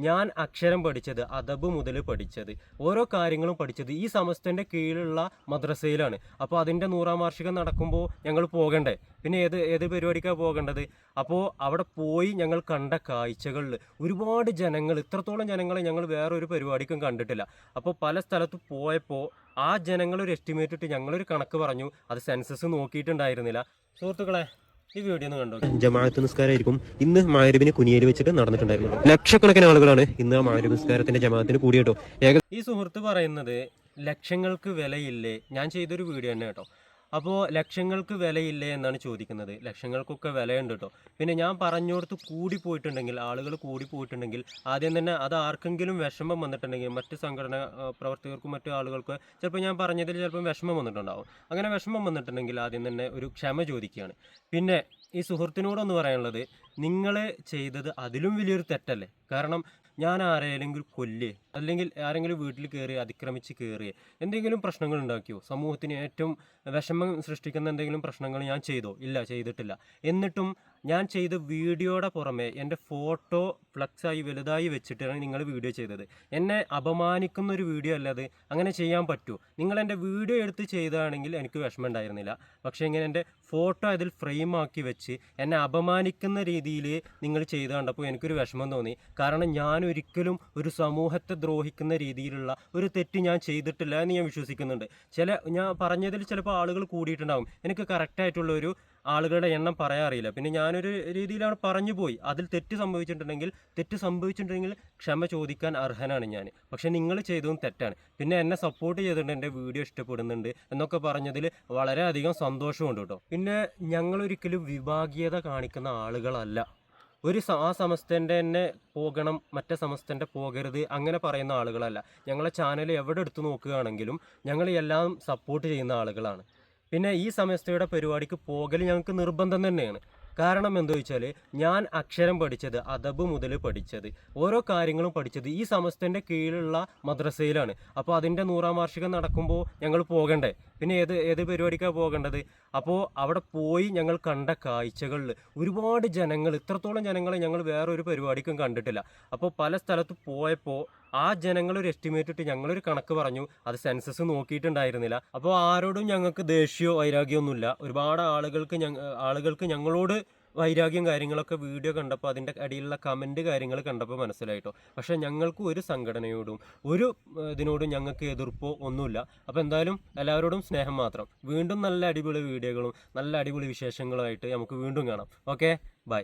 ഞാൻ അക്ഷരം പഠിച്ചത് അദബ് മുതൽ പഠിച്ചത് ഓരോ കാര്യങ്ങളും പഠിച്ചത് ഈ സമസ്തൻ്റെ കീഴിലുള്ള മദ്രസയിലാണ്. അപ്പോൾ അതിൻ്റെ 100ാം വാർഷികം നടക്കുമ്പോൾ ഞങ്ങൾ പോകണ്ടേ? പിന്നെ ഏത് പരിപാടിക്കാണ് പോകേണ്ടത്? അപ്പോൾ അവിടെ പോയി ഞങ്ങൾ കണ്ട കാഴ്ചകളിൽ ഒരുപാട് ജനങ്ങൾ, ഇത്രത്തോളം ജനങ്ങളെ ഞങ്ങൾ വേറൊരു പരിപാടിക്കും കണ്ടിട്ടില്ല. അപ്പോൾ പല സ്ഥലത്ത് പോയപ്പോൾ ആ ജനങ്ങളൊരു എസ്റ്റിമേറ്റ് ഇട്ട് ഞങ്ങളൊരു കണക്ക് പറഞ്ഞു. അത് സെൻസസ് നോക്കിയിട്ടുണ്ടായിരുന്നില്ല. സുഹൃത്തുക്കളെ, ഈ വീഡിയോ ഒന്ന് കണ്ടോ. ജമാഅത്ത് നിസ്കാരമായിരിക്കും ഇന്ന് മഗ്‌രിബിന് കുനിയേരി വെച്ചിട്ട് നടന്നിട്ടുണ്ടായിരുന്നു. ലക്ഷക്കണക്കിന് ആളുകളാണ് ഇന്ന് മഗ്‌രിബ് നിസ്കാരത്തിന്റെ ജമാഅത്തിന് കൂടിയിട്ടോ. ഈ സുഹൃത്ത് പറയുന്നത് ലക്ഷങ്ങൾക്ക് വിലയില്ലേ? ഞാൻ ചെയ്തൊരു വീഡിയോ തന്നെ കേട്ടോ. അപ്പോൾ ലക്ഷങ്ങൾക്ക് വിലയില്ലേ എന്നാണ് ചോദിക്കുന്നത്. ലക്ഷങ്ങൾക്കൊക്കെ വിലയുണ്ട് കേട്ടോ. പിന്നെ ഞാൻ പറഞ്ഞോടത്ത് കൂടിപ്പോയിട്ടുണ്ടെങ്കിൽ, ആളുകൾ കൂടിപ്പോയിട്ടുണ്ടെങ്കിൽ ആദ്യം തന്നെ അത് ആർക്കെങ്കിലും വിഷമം വന്നിട്ടുണ്ടെങ്കിൽ, മറ്റ് സംഘടന പ്രവർത്തകർക്കും മറ്റു ആളുകൾക്ക് ചിലപ്പോൾ ഞാൻ പറഞ്ഞതിൽ ചിലപ്പോൾ വിഷമം വന്നിട്ടുണ്ടാവും. അങ്ങനെ വിഷമം വന്നിട്ടുണ്ടെങ്കിൽ ആദ്യം തന്നെ ഒരു ക്ഷമ ചോദിക്കുകയാണ്. പിന്നെ ഈ സുഹൃത്തിനോടൊന്ന് പറയാനുള്ളത്, നിങ്ങൾ ചെയ്തത് അതിലും വലിയൊരു തെറ്റല്ലേ? കാരണം ഞാൻ ആരെങ്കിലും കൊല്ലേ, അല്ലെങ്കിൽ ആരെങ്കിലും വീട്ടിൽ കയറി അതിക്രമിച്ച് കയറിയേ, എന്തെങ്കിലും പ്രശ്നങ്ങൾ ഉണ്ടാക്കിയോ? സമൂഹത്തിന് ഏറ്റവും വിഷമം സൃഷ്ടിക്കുന്ന എന്തെങ്കിലും പ്രശ്നങ്ങൾ ഞാൻ ചെയ്തോ? ഇല്ല, ചെയ്തിട്ടില്ല. എന്നിട്ടും ഞാൻ ചെയ്ത വീഡിയോയുടെ പുറമെ എൻ്റെ ഫോട്ടോ ഫ്ലക്സായി വലുതായി വെച്ചിട്ടാണ് നിങ്ങൾ വീഡിയോ ചെയ്തത്. എന്നെ അപമാനിക്കുന്ന ഒരു വീഡിയോ അല്ലാതെ അങ്ങനെ ചെയ്യാൻ പറ്റുമോ? നിങ്ങൾ എൻ്റെ വീഡിയോ എടുത്ത് ചെയ്തതാണെങ്കിൽ എനിക്ക് വിഷമം ഉണ്ടായിരുന്നില്ല. പക്ഷേ ഇങ്ങനെ എൻ്റെ ഫോട്ടോ അതിൽ ഫ്രെയിമാക്കി വെച്ച് എന്നെ അപമാനിക്കുന്ന രീതിയിൽ നിങ്ങൾ ചെയ്ത് കണ്ടപ്പോൾ എനിക്കൊരു വിഷമം തോന്നി. കാരണം ഞാൻ ഒരിക്കലും ഒരു സമൂഹത്തെ ദ്രോഹിക്കുന്ന രീതിയിലുള്ള ഒരു തെറ്റ് ഞാൻ ചെയ്തിട്ടില്ല എന്ന് ഞാൻ വിശ്വസിക്കുന്നുണ്ട്. ഞാൻ പറഞ്ഞതിൽ ചിലപ്പോൾ ആളുകൾ കൂടിയിട്ടുണ്ടാകും. എനിക്ക് കറക്റ്റായിട്ടുള്ള ഒരു ആളുകളുടെ എണ്ണം പറയാൻ അറിയില്ല. പിന്നെ ഞാനൊരു രീതിയിലാണ് പറഞ്ഞു പോയി. അതിൽ തെറ്റ് സംഭവിച്ചിട്ടുണ്ടെങ്കിൽ ക്ഷമ ചോദിക്കാൻ അർഹനാണ് ഞാൻ. പക്ഷേ നിങ്ങൾ ചെയ്തതും തെറ്റാണ്. പിന്നെ എന്നെ സപ്പോർട്ട് ചെയ്തിട്ടുണ്ട്, എൻ്റെ വീഡിയോ ഇഷ്ടപ്പെടുന്നുണ്ട് എന്നൊക്കെ പറഞ്ഞതിൽ വളരെയധികം സന്തോഷമുണ്ട് കേട്ടോ. പിന്നെ ഞങ്ങളൊരിക്കലും വിഭാഗീയത കാണിക്കുന്ന ആളുകളല്ല. ആ സമസ്തൻ്റെ തന്നെ പോകണം, മറ്റേ സമസ്തൻ്റെ പോകരുത് അങ്ങനെ പറയുന്ന ആളുകളല്ല. ഞങ്ങളെ ചാനൽ എവിടെ എടുത്തു നോക്കുകയാണെങ്കിലും ഞങ്ങൾ എല്ലാം സപ്പോർട്ട് ചെയ്യുന്ന ആളുകളാണ്. പിന്നെ ഈ സമസ്തയുടെ പരിപാടിക്ക് പോകൽ ഞങ്ങൾക്ക് നിർബന്ധം തന്നെയാണ്. കാരണം എന്താ വെച്ചാൽ ഞാൻ അക്ഷരം പഠിച്ചത് അദബ് മുതൽ പഠിച്ചത് ഓരോ കാര്യങ്ങളും പഠിച്ചത് ഈ സമസ്തൻ്റെ കീഴിലുള്ള മദ്രസയിലാണ്. അപ്പോൾ അതിൻ്റെ 100ാം വാർഷികം നടക്കുമ്പോൾ ഞങ്ങൾ പോകണ്ടേ? പിന്നെ ഏത് പരിപാടിക്കാണ് പോകേണ്ടത്? അപ്പോൾ അവിടെ പോയി ഞങ്ങൾ കണ്ട കാഴ്ചകളിൽ ഒരുപാട് ജനങ്ങൾ, ഇത്രത്തോളം ജനങ്ങളെ ഞങ്ങൾ വേറൊരു പരിപാടിക്കും കണ്ടിട്ടില്ല. അപ്പോൾ പല സ്ഥലത്ത് പോയപ്പോൾ ആ ജനങ്ങളൊരു എസ്റ്റിമേറ്റ് ഇട്ട് ഞങ്ങളൊരു കണക്ക് പറഞ്ഞു. അത് സെൻസസ് നോക്കിയിട്ടുണ്ടായിരുന്നില്ല. അപ്പോൾ ആരോടും ഞങ്ങൾക്ക് ദേഷ്യമോ വൈരാഗ്യമൊന്നുമില്ല. ഒരുപാട് ആളുകൾക്ക് ഞങ്ങളോട് വൈരാഗ്യം കാര്യങ്ങളൊക്കെ വീഡിയോ കണ്ടപ്പോൾ അതിൻ്റെ അടിയിലുള്ള കമൻറ്റ് കാര്യങ്ങൾ കണ്ടപ്പോൾ മനസ്സിലായിട്ടോ. പക്ഷേ ഞങ്ങൾക്ക് ഒരു സംഘടനയോടും ഒരു ഇതിനോടും ഞങ്ങൾക്ക് എതിർപ്പോ ഒന്നുമില്ല. അപ്പോൾ എന്തായാലും എല്ലാവരോടും സ്നേഹം മാത്രം. വീണ്ടും നല്ല അടിപൊളി വീഡിയോകളും നല്ല അടിപൊളി വിശേഷങ്ങളുമായിട്ട് നമുക്ക് വീണ്ടും കാണാം. Okay, by.